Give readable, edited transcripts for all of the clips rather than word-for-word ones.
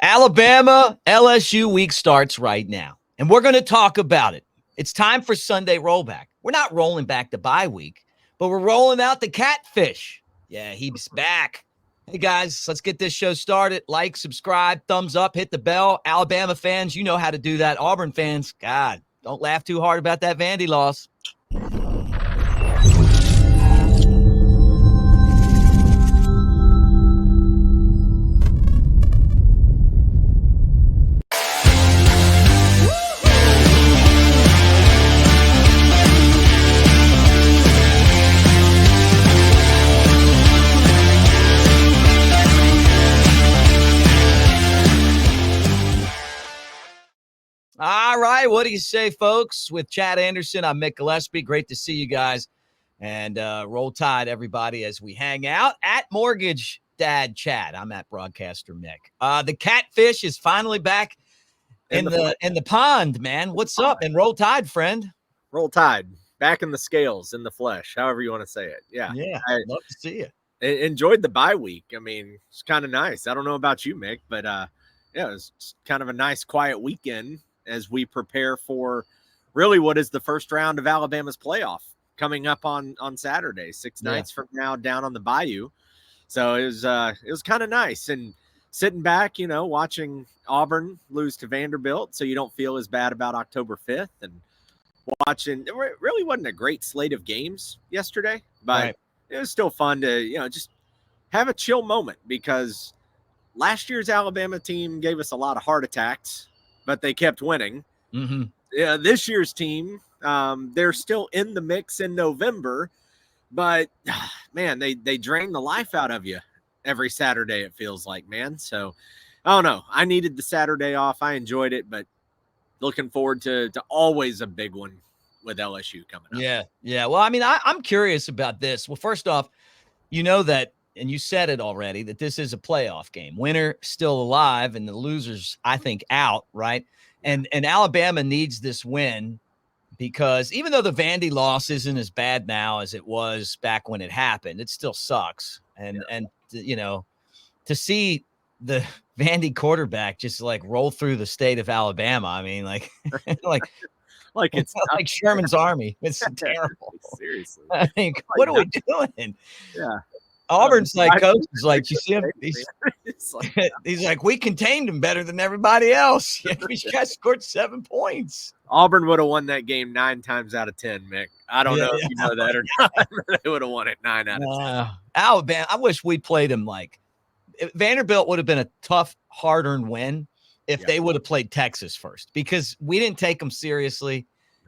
Alabama LSU week starts right now, and we're going to talk about it. It's time for Sunday rollback. We're not rolling back the bye week, but we're rolling out the catfish. Yeah, he's back. Hey, guys, let's get this show started. Like, subscribe, thumbs up, hit the bell. Alabama fans, you know how to do that. Auburn fans, God, don't laugh too hard about that Vandy loss. All right, what do you say, folks? With Chad Anderson, I'm Mick Gillispie. Great to see you guys. And roll tide, everybody, as we hang out at Mortgage Dad Chad. I'm at Broadcaster Mick. The catfish is finally back in the pond, man. What's up? And roll tide, friend. Roll tide. Back in the scales, in the flesh, however you want to say it. Yeah. I love to see you. Enjoyed the bye week. I mean, it's kind of nice. I don't know about you, Mick, but yeah, it was kind of a nice, quiet weekend as we prepare for really what is the first round of Alabama's playoff coming up on Saturday, 6 nights from now down on the Bayou. So it was kind of nice, and sitting back, watching Auburn lose to Vanderbilt, so you don't feel as bad about October 5th, and watching. It really wasn't a great slate of games yesterday, but It was still fun to just have a chill moment, because last year's Alabama team gave us a lot of heart attacks, but they kept winning. Mm-hmm. Yeah, this year's team, they're still in the mix in November, but man, they drain the life out of you every Saturday, it feels like, man. So I don't know. I needed the Saturday off. I enjoyed it, but looking forward to always a big one with LSU coming up. Yeah. Well, I mean, I'm curious about this. Well, first off, you know that, and you said it already, that this is a playoff game. Winner still alive, and the losers, I think, out, right? And Alabama needs this win, because even though the Vandy loss isn't as bad now as it was back when it happened, it still sucks. And to see the Vandy quarterback just like roll through the state of Alabama, I mean, like it's like Sherman's army. It's terrible. Seriously. I mean, what are we doing? Yeah. Auburn's coach is like, you see him? He's like, we contained him better than everybody else. We guys scored 7 points. Auburn would have won that game 9 times out of 10, Mick. I don't know if you know that or not. They would have won it 9 out of 10. Alabama, I wish we played him like Vanderbilt would have been a tough, hard-earned win if they would have played Texas first, because we didn't take them seriously,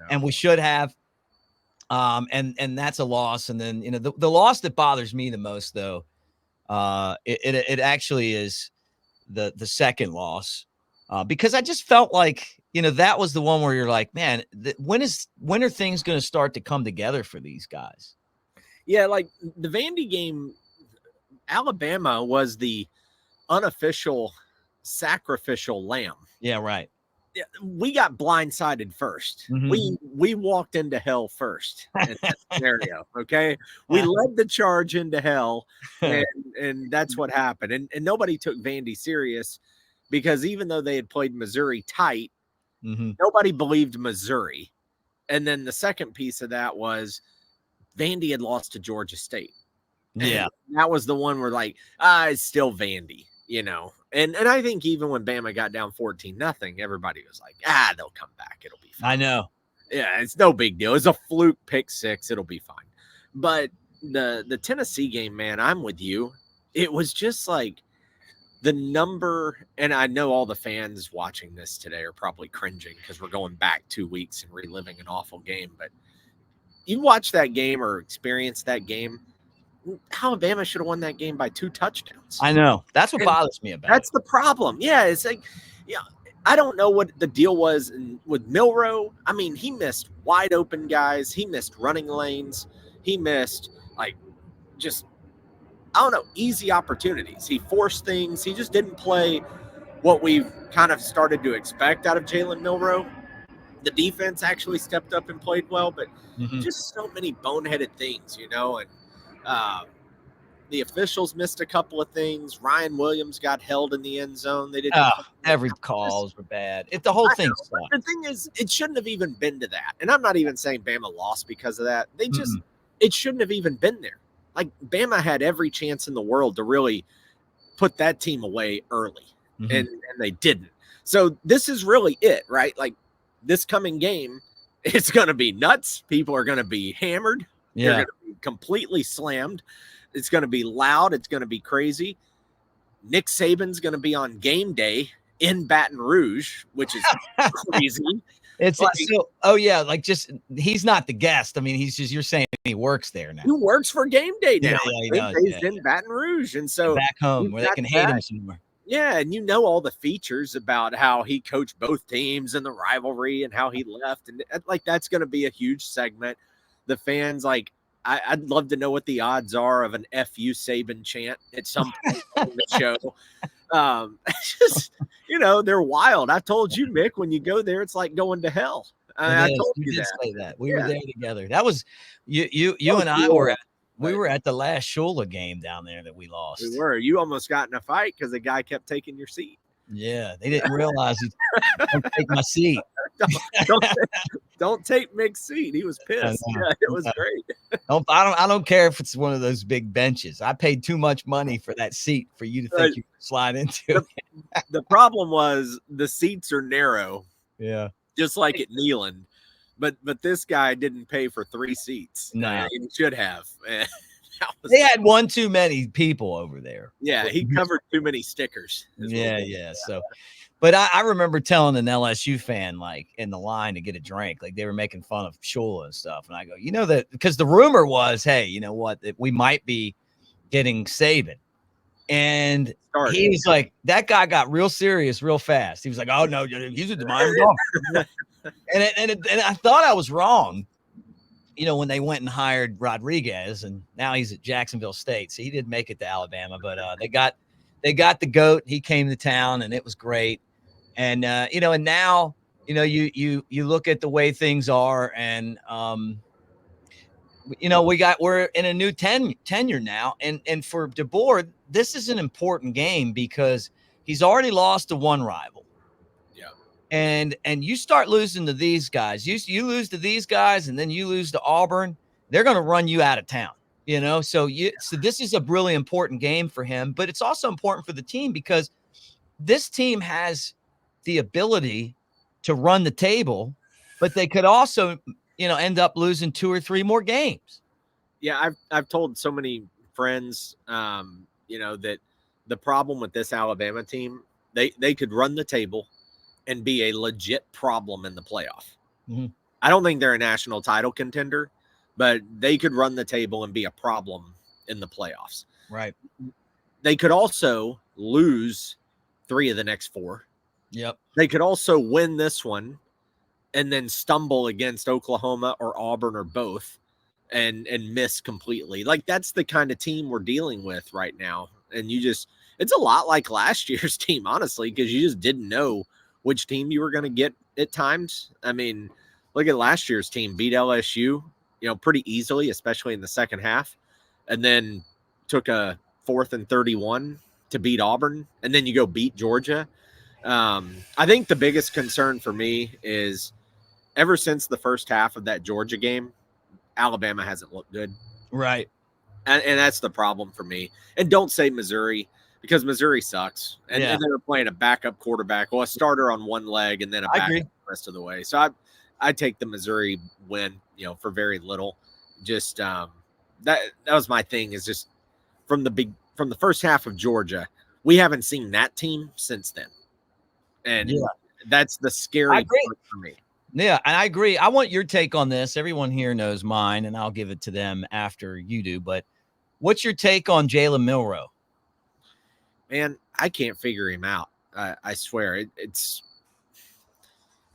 and we should have. And that's a loss. And then, the loss that bothers me the most, though, it actually is the second loss, because I just felt like, that was the one where you're like, man, when are things going to start to come together for these guys? Yeah. Like the Vandy game, Alabama was the unofficial sacrificial lamb. Yeah. Right. We got blindsided first. Mm-hmm. We walked into hell first in that scenario. Okay. We led the charge into hell, and that's what happened. And nobody took Vandy serious, because even though they had played Missouri tight, nobody believed Missouri. And then the second piece of that was Vandy had lost to Georgia State. Yeah. And that was the one where it's still Vandy, And I think even when Bama got down 14-0, everybody was like, they'll come back. It'll be fine. I know. Yeah, it's no big deal. It's a fluke pick 6. It'll be fine. But the Tennessee game, man, I'm with you. It was just like the number, and I know all the fans watching this today are probably cringing because we're going back 2 weeks and reliving an awful game. But you watch that game or experience that game, Alabama should have won that game by 2 touchdowns. I know. That's what bothers me about it. That's the problem. Yeah, it's like, I don't know what the deal was with Milroe. I mean, he missed wide open guys. He missed running lanes. He missed, easy opportunities. He forced things. He just didn't play what we've kind of started to expect out of Jalen Milroe. The defense actually stepped up and played well, but just so many boneheaded things, and the officials missed a couple of things. Ryan Williams got held in the end zone. They didn't. Every calls were bad. The whole thing sucked. The thing is, it shouldn't have even been to that. And I'm not even saying Bama lost because of that. They just, it shouldn't have even been there. Like, Bama had every chance in the world to really put that team away early, and they didn't. So this is really it, right? Like, this coming game, it's going to be nuts. People are going to be hammered. They're going to be completely slammed. It's going to be loud. It's going to be crazy. Nick Saban's going to be on game day in Baton Rouge, which is crazy. It's like, so, just he's not the guest. I mean, he's just, you're saying he works there now. He works for game day now. Yeah, He's in Baton Rouge, and so back home where they can hate him somewhere. Yeah, and you know all the features about how he coached both teams and the rivalry and how he left, and like that's going to be a huge segment. The fans, like, I'd love to know what the odds are of an "F you Saban" chant at some point on the show. Just, they're wild. I told you, Mick, when you go there, it's like going to hell. I told you did that. say that. We were there together. That was you and I were at. We were at the last Shula game down there that we lost. We were. You almost got in a fight because the guy kept taking your seat. Yeah, they didn't realize he don't take my seat. Don't take Mick's seat. He was pissed. Yeah, it was great. I don't care if it's one of those big benches. I paid too much money for that seat for you to think you could slide into. The problem was the seats are narrow. Yeah, just like at Neyland. But this guy didn't pay for 3 seats. No, he should have. They had one too many people over there. Yeah, he covered too many stickers. Yeah. So, but I remember telling an LSU fan, like, in the line to get a drink, like they were making fun of Shula and stuff. And I go, that because the rumor was, hey, you know what, that we might be getting Saban. And he was like, that guy got real serious real fast. He was like, oh, no, he's a Miami Dolphin. and I thought I was wrong, when they went and hired Rodriguez, and now he's at Jacksonville State. So he did make it to Alabama, but they got the GOAT. He came to town, and it was great. And and now you look at the way things are, and we're in a new tenure now, and for DeBoer, this is an important game because he's already lost to one rival. Yeah. And you start losing to these guys. You lose to these guys, and then you lose to Auburn. They're going to run you out of town. So this is a really important game for him, but it's also important for the team because this team has the ability to run the table, but they could also, end up losing 2 or 3 more games. Yeah, I've told so many friends, that the problem with this Alabama team, they could run the table and be a legit problem in the playoff. Mm-hmm. I don't think they're a national title contender, but they could run the table and be a problem in the playoffs. Right. They could also lose 3 of the next 4. Yep. They could also win this one and then stumble against Oklahoma or Auburn or both and miss completely. Like, that's the kind of team we're dealing with right now. And it's a lot like last year's team, honestly, because you just didn't know which team you were going to get at times. I mean, look at last year's team, beat LSU, pretty easily, especially in the second half, and then took a 4th and 31 to beat Auburn, and then you go beat Georgia. I think the biggest concern for me is ever since the first half of that Georgia game, Alabama hasn't looked good. Right. And that's the problem for me. And don't say Missouri, because Missouri sucks. And they were playing a backup quarterback, a starter on one leg, and then a backup the rest of the way. So I take the Missouri win, for very little. Just that was my thing, is just from the first half of Georgia, we haven't seen that team since then. And that's the scary part for me. Yeah, and I agree. I want your take on this. Everyone here knows mine, and I'll give it to them after you do. But what's your take on Jalen Milroe? Man, I can't figure him out. I swear. It's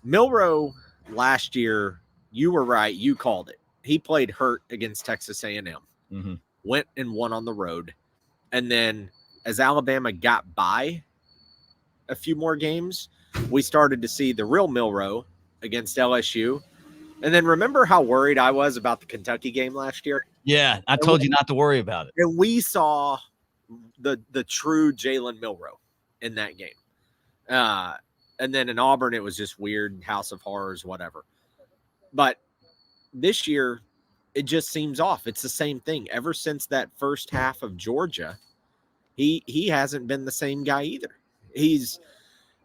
Milroe last year. You were right. You called it. He played hurt against Texas A&M. Mm-hmm. Went and won on the road. And then as Alabama got by a few more games, we started to see the real Milroe against LSU. And then remember how worried I was about the Kentucky game last year? Yeah, I told you not to worry about it. And we saw the true Jalen Milroe in that game. And then in Auburn, it was just weird, House of Horrors, whatever. But this year, it just seems off. It's the same thing. Ever since that first half of Georgia, he hasn't been the same guy either. He's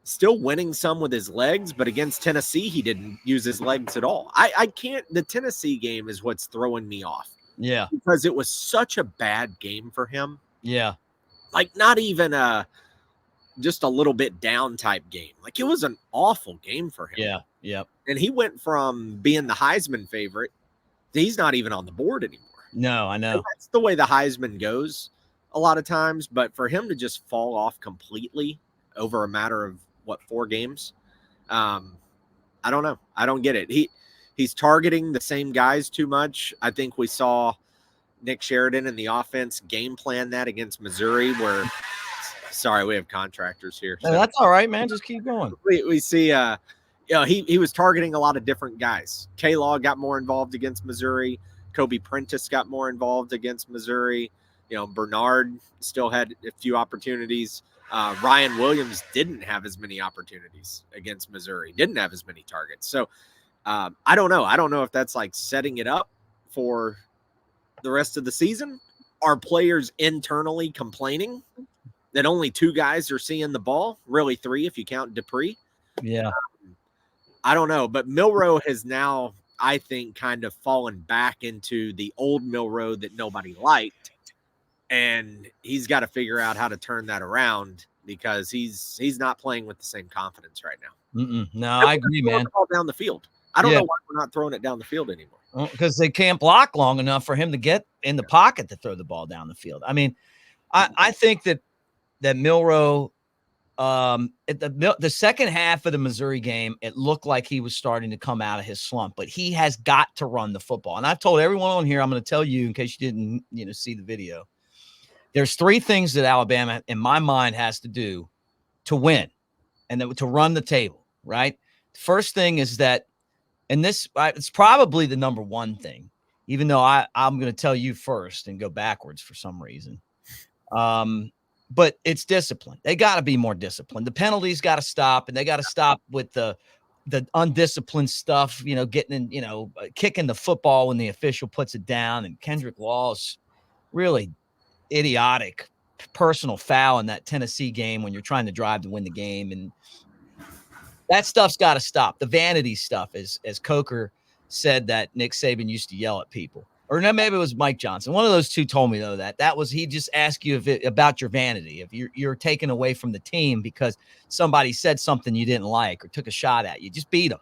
still winning some with his legs, but against Tennessee, he didn't use his legs at all. I can't. The Tennessee game is what's throwing me off. Yeah, because it was such a bad game for him. Yeah, Like not even just a little bit down type game. Like it was an awful game for him. Yeah. And he went from being the Heisman favorite to he's not even on the board anymore. No, I know. And that's the way the Heisman goes a lot of times. But for him to just fall off completely over a matter of 4 games, I don't know. I don't get it. He's targeting the same guys too much. I think we saw Nick Sheridan in the offense game plan that against Missouri where sorry, we have contractors here. So. That's all right, man. Just keep going. We see he was targeting a lot of different guys. K-Law got more involved against Missouri. Kobe Prentice got more involved against Missouri. Bernard still had a few opportunities. Ryan Williams didn't have as many opportunities against Missouri, didn't have as many targets. So I don't know. I don't know if that's like setting it up for the rest of the season. Are players internally complaining that only 2 guys are seeing the ball? Really 3 if you count Dupree. Yeah. I don't know. But Milroe has now, I think, kind of fallen back into the old Milroe that nobody liked. And he's got to figure out how to turn that around because he's not playing with the same confidence right now. No, I agree, man. The ball down the field. I don't know why we're not throwing it down the field anymore. Because they can't block long enough for him to get in the pocket to throw the ball down the field. I mean, I think that Milroe, at the second half of the Missouri game, it looked like he was starting to come out of his slump, but he has got to run the football. And I've told everyone on here, I'm going to tell you in case you didn't, see the video. There's 3 things that Alabama, in my mind, has to do to win and then to run the table, right? The first thing is that, and this it's probably the number 1 thing, even though I'm going to tell you first and go backwards for some reason. But it's discipline. They got to be more disciplined. The penalties got to stop, and they got to stop with the undisciplined stuff, getting in, kicking the football when the official puts it down. And Kendrick Law's really idiotic personal foul in that Tennessee game when you're trying to drive to win the game. And that stuff's got to stop. The vanity stuff, as Coker said that Nick Saban used to yell at people. Or no, maybe it was Mike Johnson. One of those 2 told me, though, that was he just asked you about your vanity, if you're taken away from the team because somebody said something you didn't like or took a shot at you. Just beat them.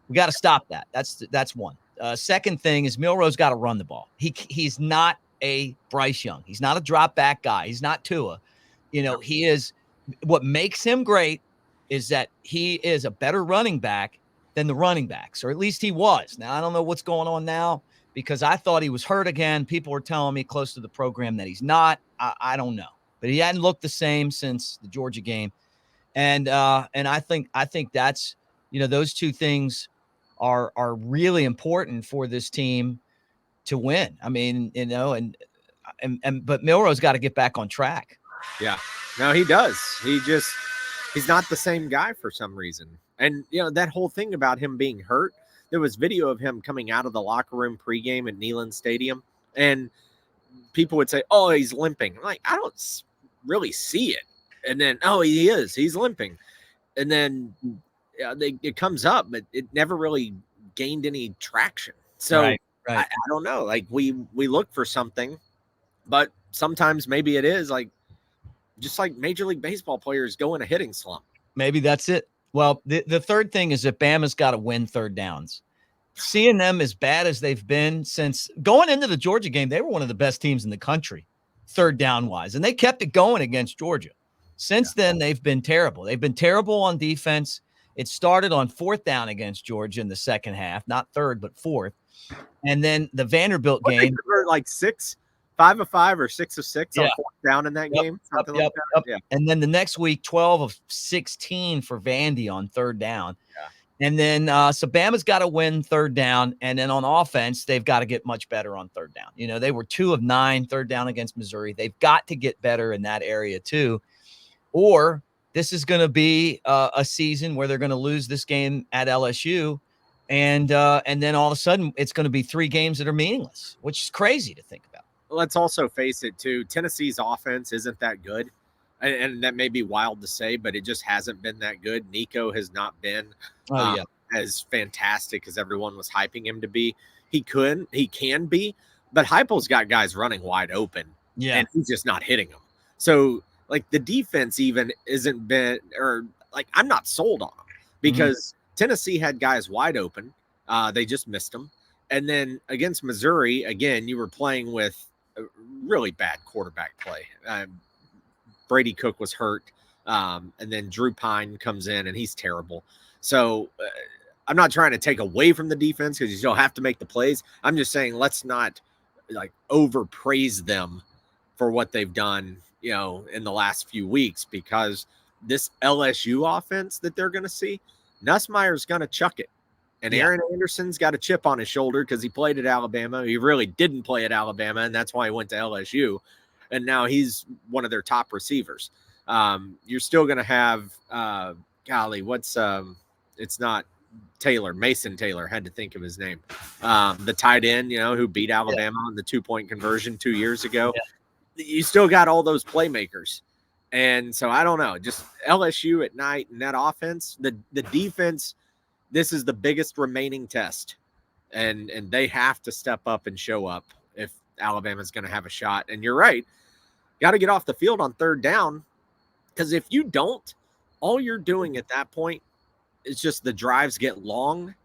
We got to stop that. That's one. Second thing is Milroe's got to run the ball. He's not a Bryce Young. He's not a drop back guy. He's not Tua. He is. What makes him great is that he is a better running back than the running backs, or at least he was. Now, I don't know what's going on now because I thought he was hurt again. People were telling me close to the program that he's not. I don't know, but he hadn't looked the same since the Georgia game. And I think that's, those 2 things are really important for this team to win. I mean, but Milroe's got to get back on track. Yeah, no, he does. He's not the same guy for some reason. And, that whole thing about him being hurt, there was video of him coming out of the locker room pregame at Neyland Stadium. And people would say, oh, he's limping. I'm like, I don't really see it. And then, oh, he's limping. And then it comes up, but it never really gained any traction. So right. I don't know. Like we look for something, but sometimes maybe it is like, just like Major League Baseball players go in a hitting slump. Maybe that's it. Well, the third thing is that Bama's got to win third downs. Seeing them as bad as they've been since going into the Georgia game, they were one of the best teams in the country, third down wise, and they kept it going against Georgia. Since then, they've been terrible. They've been terrible on defense. It started on 4th down against Georgia in the second half, not third, but 4th. And then the Vanderbilt game. They convert like 5 of 5 or 6 of 6 on 4th down in that game. Something like that. Yeah. And then the next week, 12 of 16 for Vandy on third down. And then so Bama's got to win third down, and then on offense, they've got to get much better on third down. You know, they were 2 of 9 third down against Missouri. They've got to get better in that area too, or this is going to be a season where they're going to lose this game at LSU, and then all of a sudden it's going to be 3 games that are meaningless, which is crazy to think about. Let's also face it too. Tennessee's offense isn't that good, and that may be wild to say, but it just hasn't been that good. Nico has not been as fantastic as everyone was hyping him to be. He can be, but Heupel's got guys running wide open, and he's just not hitting them. So like the defense even isn't been, or like I'm not sold on them because Tennessee had guys wide open. They just missed them. And then against Missouri, again, you were playing with a really bad quarterback play. Brady Cook was hurt. And then Drew Pine comes in and he's terrible. So I'm not trying to take away from the defense because you still have to make the plays. I'm just saying, let's not like overpraise them for what they've done, you know, in the last few weeks, because this LSU offense that they're going to see, Nussmeier's going to chuck it. And Aaron Anderson's got a chip on his shoulder because he played at Alabama. He really didn't play at Alabama, and that's why he went to LSU. And now he's one of their top receivers. You're still going to have, it's not Taylor, Mason Taylor, had to think of his name. The tight end, you know, who beat Alabama on the 2-point conversion 2 years ago. You still got all those playmakers. And so I don't know, just LSU at night and that offense, the defense, this is the biggest remaining test, and they have to step up and show up if Alabama's going to have a shot. And you're right, got to get off the field on third down, because if you don't, all you're doing at that point is just the drives get long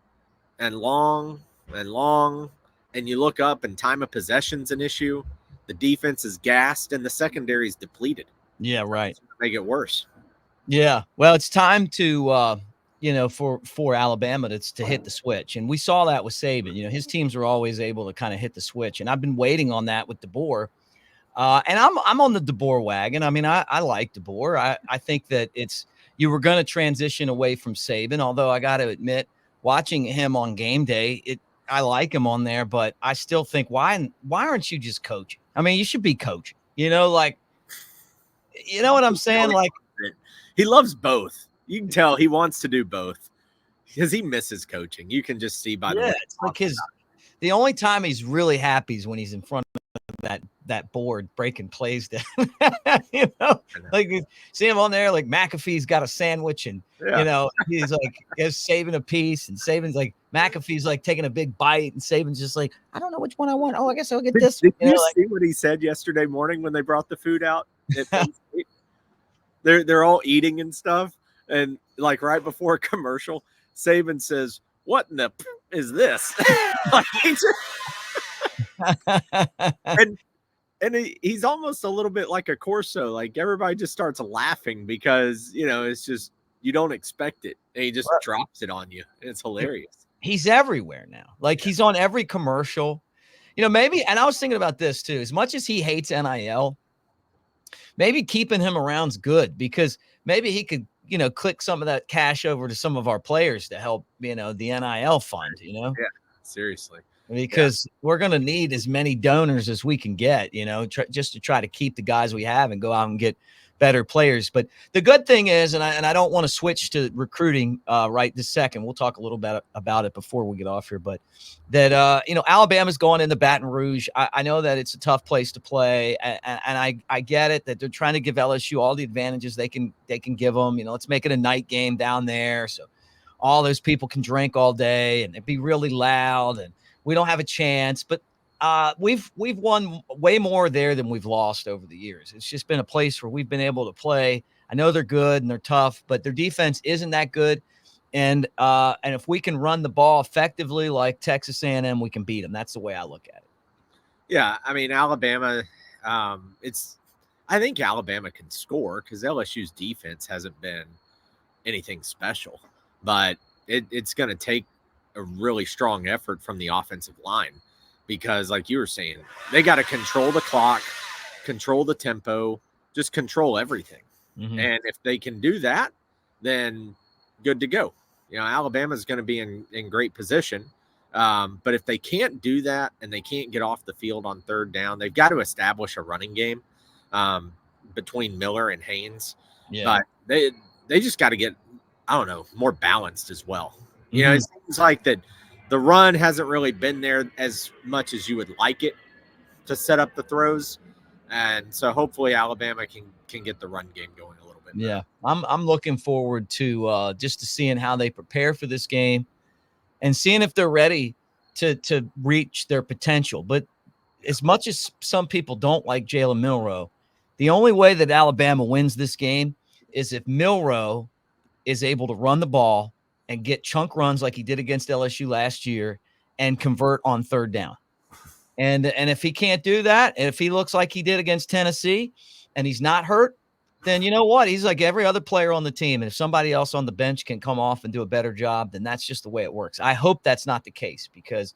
and long and long, and you look up and time of possession's an issue. The defense is gassed and the secondary is depleted. Yeah, right. Make it worse. Yeah, well, it's time to you know, for Alabama to hit the switch. And we saw that with Saban. You know, his teams are always able to kind of hit the switch. And I've been waiting on that with DeBoer. And I'm on the DeBoer wagon. I mean, I like DeBoer. I think that you were going to transition away from Saban, although I got to admit, watching him on game day, I like him on there, but I still think, why aren't you just coaching? I mean, you should be coaching, you know, like, you know what I'm saying? Like, he loves both. You can tell he wants to do both because he misses coaching. You can just see by the way. It's like the only time he's really happy is when he's in front of that board breaking plays down. You know, like you see him on there, like McAfee's got a sandwich, and you know, he's like saving a piece, and Saban's like, McAfee's like taking a big bite, and Saban's just like, I don't know which one I want. Oh, I guess I'll get this. Did you see what he said yesterday morning when they brought the food out? They're all eating and stuff. And like right before a commercial, Saban says, "What in the is this?" and he's almost a little bit like a Corso. Like everybody just starts laughing because, you know, it's just, you don't expect it. And he just drops it on you. And it's hilarious. He's everywhere now. Like he's on every commercial. You know, maybe, and I was thinking about this too, as much as he hates NIL, maybe keeping him around's good, because maybe he could, you know, click some of that cash over to some of our players to help, you know, the NIL fund, you know? Yeah, seriously. Because we're going to need as many donors as we can get, you know, just to try to keep the guys we have and go out and get better players. But the good thing is, and I don't want to switch to recruiting right this second. We'll talk a little bit about it before we get off here, but that, you know, Alabama's going into Baton Rouge. I know that it's a tough place to play, and I get it that they're trying to give LSU all the advantages they can give them. You know, let's make it a night game down there, so all those people can drink all day and it'd be really loud, and we don't have a chance. But we've won way more there than we've lost over the years. It's just been a place where we've been able to play. I know they're good and they're tough, but their defense isn't that good. And if we can run the ball effectively like Texas A&M, we can beat them. That's the way I look at it. Yeah, I mean, Alabama, I think Alabama can score because LSU's defense hasn't been anything special, but it's going to take a really strong effort from the offensive line, because like you were saying, they got to control the clock, control the tempo, just control everything. And if they can do that, then good to go. Alabama's going to be in great position. But if they can't do that and they can't get off the field on third down, they've got to establish a running game between Miller and Haynes. Yeah. But they just got to get, I don't know, more balanced as well. It seems like that the run hasn't really been there as much as you would like it to set up the throws. And so hopefully Alabama can get the run game going a little bit better. Yeah. I'm looking forward to just to seeing how they prepare for this game and seeing if they're ready to reach their potential. But as much as some people don't like Jalen Milroe, the only way that Alabama wins this game is if Milroe is able to run the ball and get chunk runs like he did against LSU last year and convert on third down. And if he can't do that, and if he looks like he did against Tennessee and he's not hurt, then you know what? He's like every other player on the team. And if somebody else on the bench can come off and do a better job, then that's just the way it works. I hope that's not the case because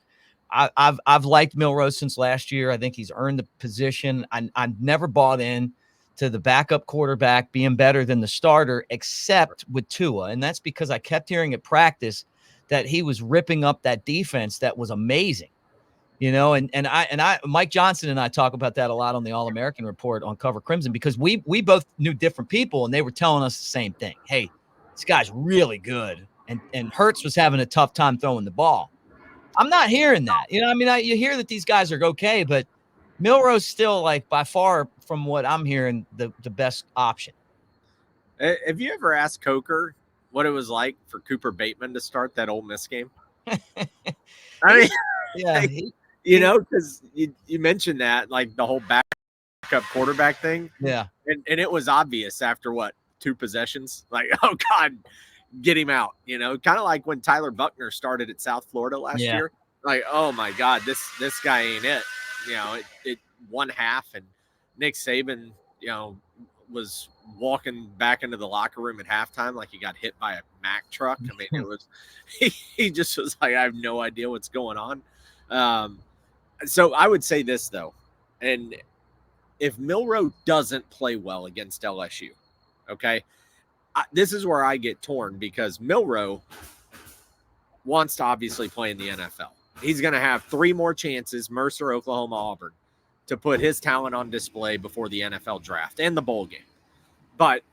I've liked Milroe since last year. I think he's earned the position. I've never bought in to the backup quarterback being better than the starter, except with Tua. And that's because I kept hearing at practice that he was ripping up that defense that was amazing. And I Mike Johnson and I talk about that a lot on the All-American Report on Cover Crimson because we both knew different people and they were telling us the same thing. Hey, this guy's really good. And Hurts was having a tough time throwing the ball. I'm not hearing that. You hear that these guys are okay, but Milroe's still like by far from what I'm hearing the best option. Have you ever asked Coker what it was like for Cooper Bateman to start that Ole Miss game? I mean, yeah, because you mentioned that, like the whole backup quarterback thing. Yeah. And it was obvious after what, 2 possessions? Like, oh God, get him out. Kind of like when Tyler Buckner started at South Florida last year. Like, oh my God, this guy ain't it. It one half and Nick Saban, was walking back into the locker room at halftime like he got hit by a Mack truck. I mean, it was he just was like, I have no idea what's going on. So I would say this though, and if Milroe doesn't play well against LSU, okay, this is where I get torn because Milroe wants to obviously play in the NFL. He's going to have 3 more chances, Mercer, Oklahoma, Auburn, to put his talent on display before the NFL draft and the bowl game. But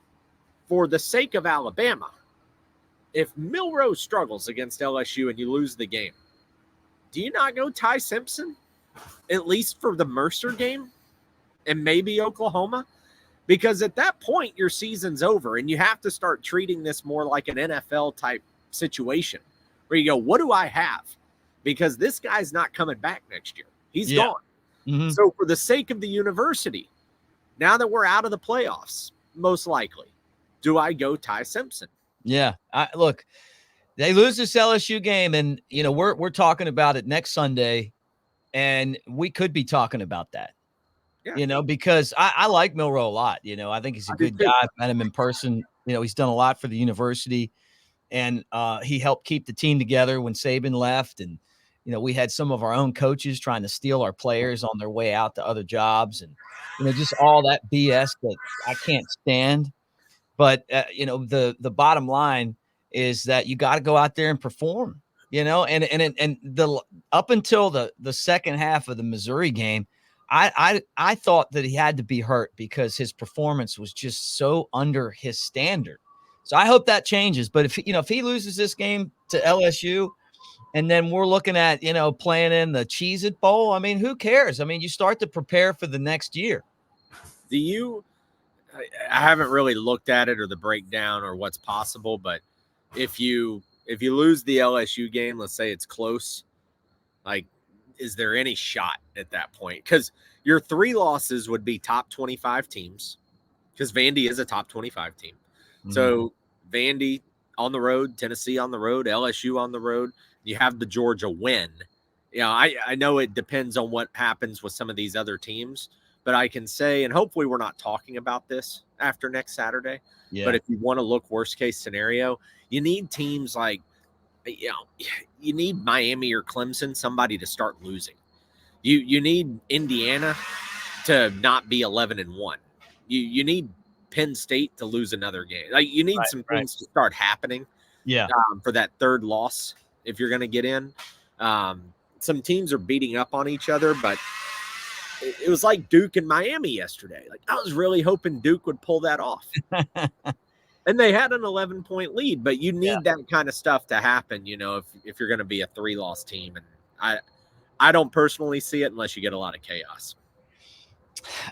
for the sake of Alabama, if Milroe struggles against LSU and you lose the game, do you not go Ty Simpson, at least for the Mercer game and maybe Oklahoma? Because at that point, your season's over and you have to start treating this more like an NFL type situation where you go, what do I have? Because this guy's not coming back next year. He's gone. Mm-hmm. So for the sake of the university, now that we're out of the playoffs, most likely, do I go Ty Simpson? Yeah. Look, they lose this LSU game and, we're talking about it next Sunday and we could be talking about that, because I like Milroe a lot. I think he's a good guy. I've met him in person. He's done a lot for the university and he helped keep the team together when Saban left. And, we had some of our own coaches trying to steal our players on their way out to other jobs and, just all that BS that I can't stand. But, the bottom line is that you got to go out there and perform, and the up until the second half of the Missouri game, I thought that he had to be hurt because his performance was just so under his standard. So I hope that changes. But if he loses this game to LSU, and then we're looking at, playing in the Cheez-It Bowl. I mean, who cares? I mean, you start to prepare for the next year. I haven't really looked at it or the breakdown or what's possible, but if you lose the LSU game, let's say it's close, like, is there any shot at that point? Because your 3 losses would be top 25 teams because Vandy is a top 25 team. Mm-hmm. So Vandy on the road, Tennessee on the road, LSU on the road. You have the Georgia win. I know it depends on what happens with some of these other teams, but I can say, and hopefully we're not talking about this after next Saturday, but if you want to look worst case scenario, you need teams like, you need Miami or Clemson, somebody to start losing. You need Indiana to not be 11-1. You need Penn State to lose another game. Like, you need some things to start happening Yeah. for that third loss if you're going to get in. Some teams are beating up on each other, but it was like Duke and Miami yesterday. Like, I was really hoping Duke would pull that off. And they had an 11-point lead, but you need that kind of stuff to happen, if you're going to be a 3-loss team. And I don't personally see it unless you get a lot of chaos.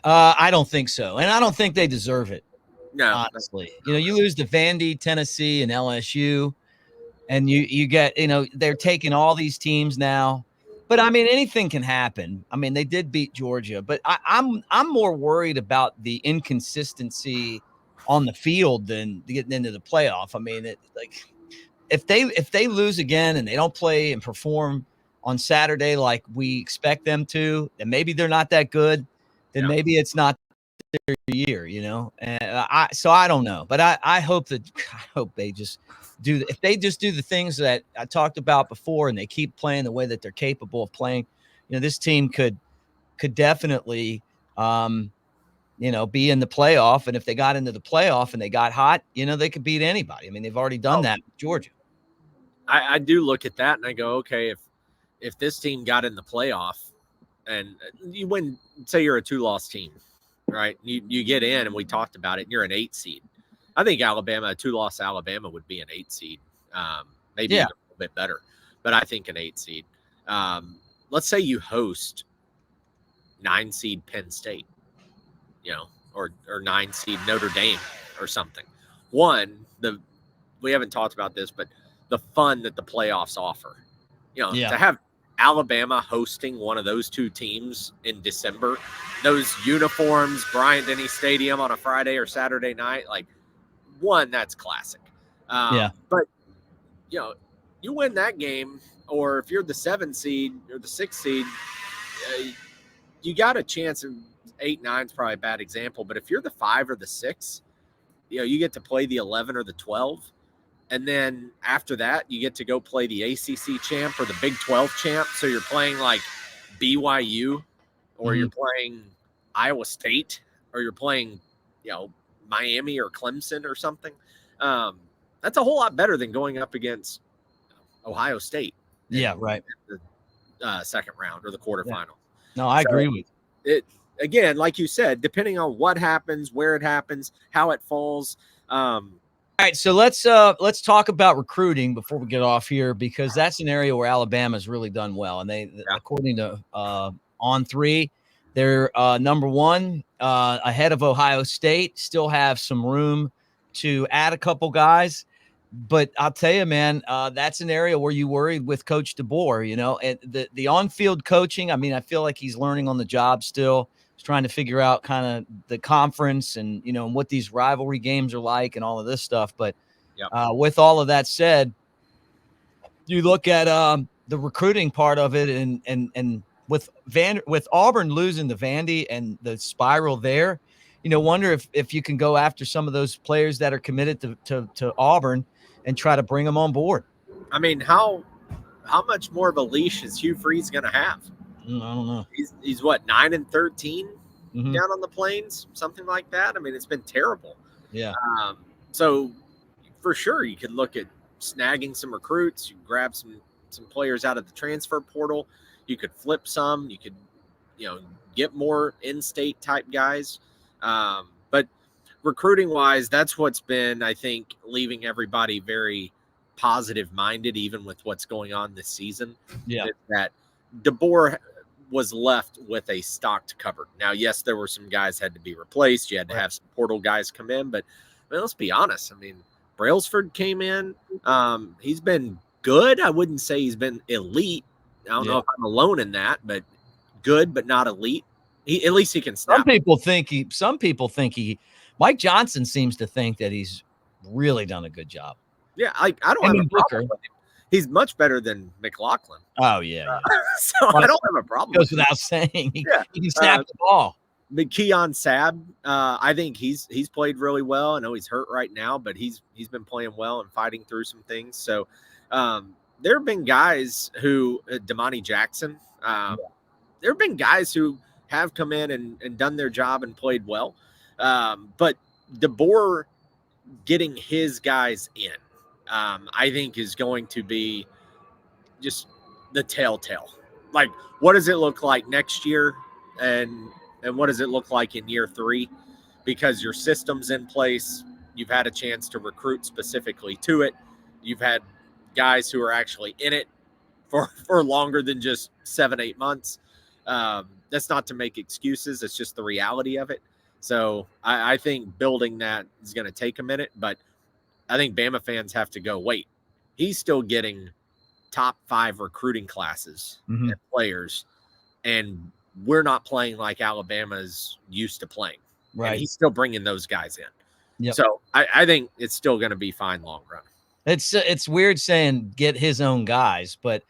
I don't think so. And I don't think they deserve it. No, honestly. You lose to Vandy, Tennessee, and LSU, and you get, they're taking all these teams now. But I mean, anything can happen. I mean, they did beat Georgia, but I'm more worried about the inconsistency on the field than getting into the playoff. I mean, if they lose again and they don't play and perform on Saturday like we expect them to, then maybe they're not that good. Then maybe it's not their year, and I don't know, but I hope they just if they just do the things that I talked about before and they keep playing the way that they're capable of playing, this team could definitely be in the playoff. And if they got into the playoff and they got hot, they could beat anybody. I mean, they've already done that with Georgia. I do look at that and I go, okay, if this team got in the playoff and you win, say you're a 2-loss team, right? You get in, and we talked about it, and you're an 8 seed. I think a 2-loss Alabama would be an 8 seed, maybe even a little bit better, but I think an 8 seed. Let's say you host 9 seed Penn State, or 9 seed Notre Dame or something. We haven't talked about this, but the fun that the playoffs offer, to have Alabama hosting one of those 2 teams in December, those uniforms, Bryant-Denny Stadium on a Friday or Saturday night, that's classic. But, you win that game, or if you're the 7 seed or the 6 seed, you got a chance of 8-9 is probably a bad example, but if you're the 5 or the 6, you get to play the 11 or the 12. And then after that, you get to go play the ACC champ or the Big 12 champ. So you're playing like BYU, or you're playing Iowa State, or you're playing, Miami or Clemson or something. That's a whole lot better than going up against Ohio State. Right. The second round or the quarterfinal. No, I agree with it. Again, like you said, depending on what happens, where it happens, how it falls. All right, so let's talk about recruiting before we get off here, because that's an area where Alabama's really done well, and they, according to On3, they're number 1 ahead of Ohio State. Still have some room to add a couple guys, but I'll tell you, man, that's an area where you worried with Coach DeBoer. And the on-field coaching. I mean, I feel like he's learning on the job still. Trying to figure out kind of the conference and, and what these rivalry games are like and all of this stuff. But with all of that said, you look at the recruiting part of it, and with Auburn losing to Vandy and the spiral there, wonder if you can go after some of those players that are committed to Auburn and try to bring them on board. I mean, how much more of a leash is Hugh Freeze going to have? I don't know. He's what, 9-13 down on the Plains, something like that. I mean, it's been terrible. Yeah. So for sure, you could look at snagging some recruits. You grab some players out of the transfer portal. You could flip some. You could, get more in-state type guys. But recruiting wise, that's what's been, I think, leaving everybody very positive minded, even with what's going on this season. Yeah. That DeBoer was left with a stocked cupboard. Now, yes, there were some guys had to be replaced. You had to have some portal guys come in, but let's be honest. I mean, Brailsford came in. He's been good. I wouldn't say he's been elite. I don't know if I'm alone in that, but good, but not elite. At least he can snap. Some people think Mike Johnson seems to think that he's really done a good job. Yeah, I don't have a problem with him. He's much better than McLaughlin. Oh, yeah. So I don't have a problem. Goes without saying. He can snap the ball. But Keon Sabb, I think he's played really well. I know he's hurt right now, but he's been playing well and fighting through some things. So there have been guys who, Damani Jackson, there have been guys who have come in and done their job and played well. But DeBoer getting his guys in, I think is going to be just the telltale. Like, what does it look like next year, and what does it look like in year 3? Because your system's in place, you've had a chance to recruit specifically to it. You've had guys who are actually in it for longer than just 7-8 months. That's not to make excuses. It's just the reality of it. So I think building that is going to take a minute, but I think Bama fans have to go, wait, he's still getting top 5 recruiting classes and players, and we're not playing like Alabama's used to playing. Right. And he's still bringing those guys in. Yep. So I think it's still going to be fine long run. It's weird saying get his own guys, but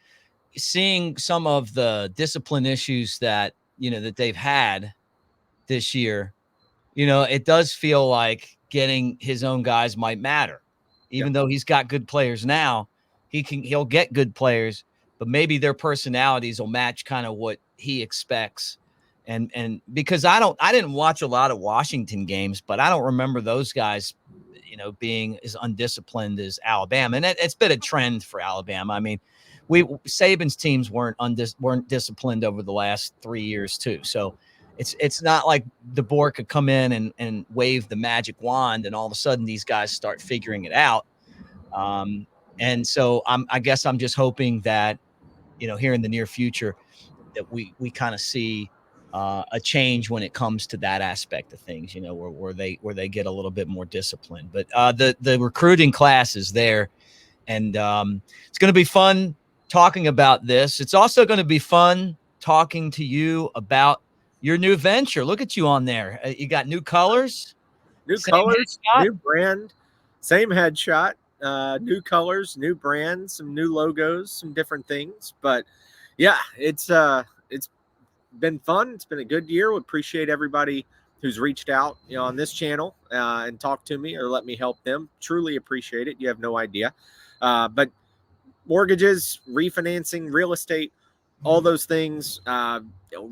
seeing some of the discipline issues that, that they've had this year, it does feel like getting his own guys might matter. Even though he's got good players now, he'll get good players, but maybe their personalities will match kind of what he expects. And because I didn't watch a lot of Washington games, but I don't remember those guys, being as undisciplined as Alabama. And it's been a trend for Alabama. I mean, Saban's teams weren't disciplined over the last 3 years too. So it's not like DeBoer could come in and wave the magic wand and all of a sudden these guys start figuring it out. And so I guess I'm just hoping that, here in the near future that we kind of see a change when it comes to that aspect of things, where they get a little bit more disciplined. But the recruiting class is there, and it's going to be fun talking about this. It's also going to be fun talking to you about your new venture. Look at you on there. You got new colors, new brand, same headshot, new colors, new brand, some new logos, some different things. But yeah, it's been fun. It's been a good year. We appreciate everybody who's reached out, on this channel and talked to me or let me help them. Truly appreciate it. You have no idea. But mortgages, refinancing, real estate, all those things.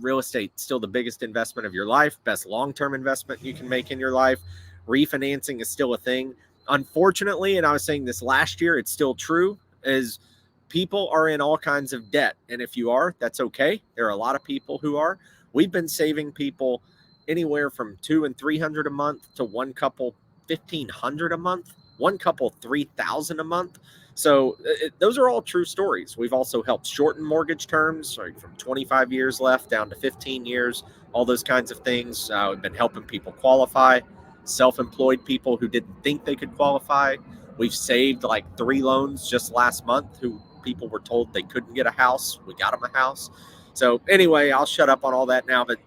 Real estate still the biggest investment of your life, best long-term investment you can make in your life. Refinancing is still a thing. Unfortunately, and I was saying this last year, it's still true, is people are in all kinds of debt. And if you are, that's okay. There are a lot of people who are. We've been saving people anywhere from $200 and $300 a month to one couple $1,500 a month, one couple $3,000 a month. So those are all true stories. We've also helped shorten mortgage terms, from 25 years left down to 15 years, all those kinds of things. We've been helping people qualify, self-employed people who didn't think they could qualify. We've saved like 3 loans just last month who people were told they couldn't get a house. We got them a house. So anyway, I'll shut up on all that now, but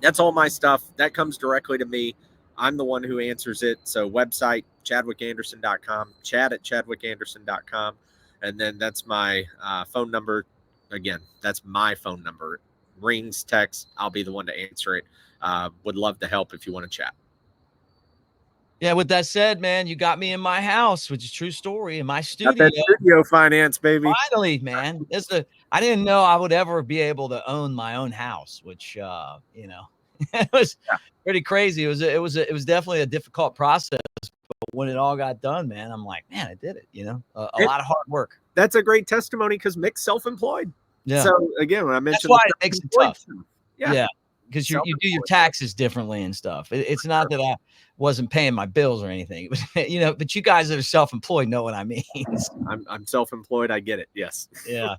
that's all my stuff. That comes directly to me. I'm the one who answers it. So website, chadwickanderson.com, chad@chadwickanderson.com. And then that's my phone number. Again, that's my phone number. Rings, text, I'll be the one to answer it. Would love to help if you want to chat. Yeah, with that said, man, you got me in my house, which is a true story, in my studio. Got that studio finance, baby. Finally, man. I didn't know I would ever be able to own my own house, which it was pretty crazy. It was definitely a difficult process, but when it all got done, man, I'm like, man, I did it. A lot of hard work. That's a great testimony because Mick's self-employed. Yeah. So again, when I mentioned that's why it makes it tough. Yeah. Because you do your taxes differently and stuff. It's not that I wasn't paying my bills or anything, but but you guys that are self-employed know what I mean. I'm self-employed. I get it. Yes. Yeah.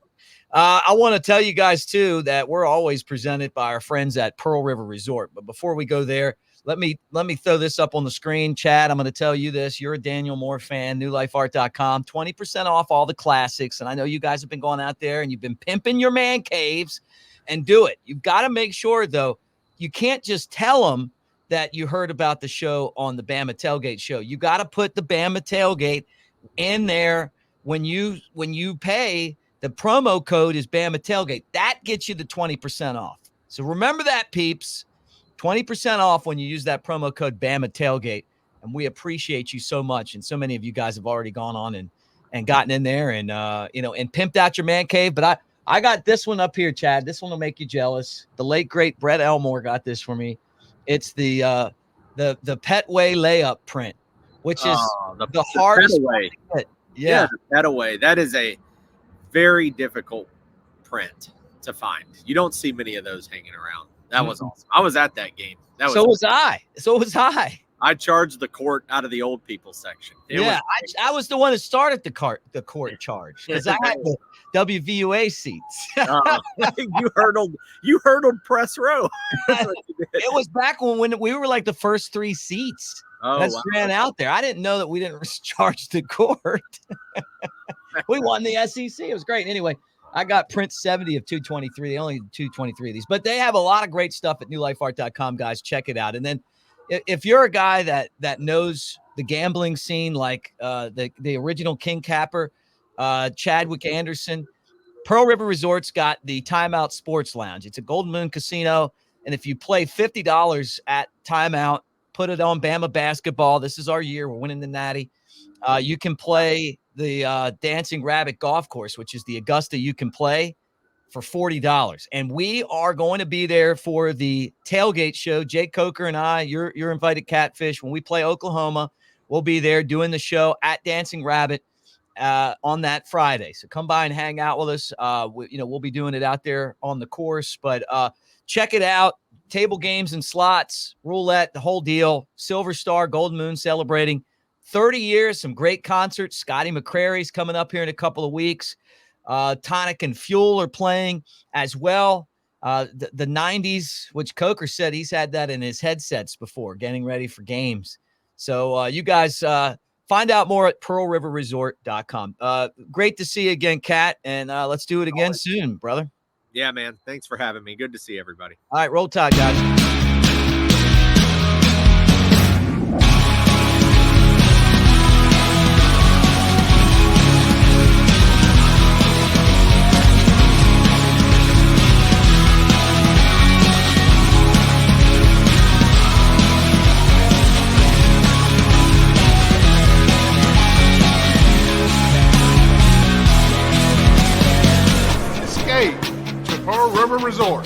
I want to tell you guys too that we're always presented by our friends at Pearl River Resort. But before we go there, let me throw this up on the screen. Chad, I'm going to tell you this. You're a Daniel Moore fan, newlifeart.com, 20% off all the classics. And I know you guys have been going out there and you've been pimping your man caves, and do it. You've got to make sure, though, you can't just tell them that you heard about the show on the Bama Tailgate show. You got to put the Bama Tailgate in there when you pay. The promo code is Bama Tailgate. That gets you the 20% off. So remember that, peeps. 20% off when you use that promo code Bama Tailgate. And we appreciate you so much. And so many of you guys have already gone on and gotten in there and and pimped out your man cave. But I got this one up here, Chad. This one will make you jealous. The late great Brett Elmore got this for me. It's the Petway layup print, which is the hardest way to get. Yeah. the Petaway. That is a very difficult print to find. You don't see many of those hanging around. That was awesome. I was at that game. So was I. I charged the court out of the old people section. I was the one that started the court charge because I had the WVUA seats. You hurdled press row. It was back when we were like the first 3 seats. Ran out there. I didn't know that we didn't charge the court. We won the SEC. It was great. Anyway, I got print 70 of 223. They only 223 of these, but they have a lot of great stuff at newlifeart.com, guys. Check it out. And then if you're a guy that knows the gambling scene, like the original King Capper, Chadwick Anderson, Pearl River Resort's got the Timeout Sports Lounge. It's a Golden Moon casino. And if you play $50 at Timeout, put it on Bama basketball. This is our year. We're winning the Natty. You can play the Dancing Rabbit Golf Course, which is the Augusta you can play for $40. And we are going to be there for the Tailgate show. Jake Coker and I, you're invited, Catfish. When we play Oklahoma, we'll be there doing the show at Dancing Rabbit on that Friday. So come by and hang out with us. We'll be doing it out there on the course, but check it out. Table games and slots, roulette, the whole deal. Silver Star, Golden Moon celebrating 30 years, some great concerts. Scotty McCrary's coming up here in a couple of weeks. Tonic and Fuel are playing as well. The 90s, which Coker said he's had that in his headsets before, getting ready for games. So you guys find out more at pearlriverresort.com. Great to see you again, Kat, and let's do it again soon, brother. Yeah, man. Thanks for having me. Good to see everybody. All right, roll tide, guys. Escape to Pearl River Resort.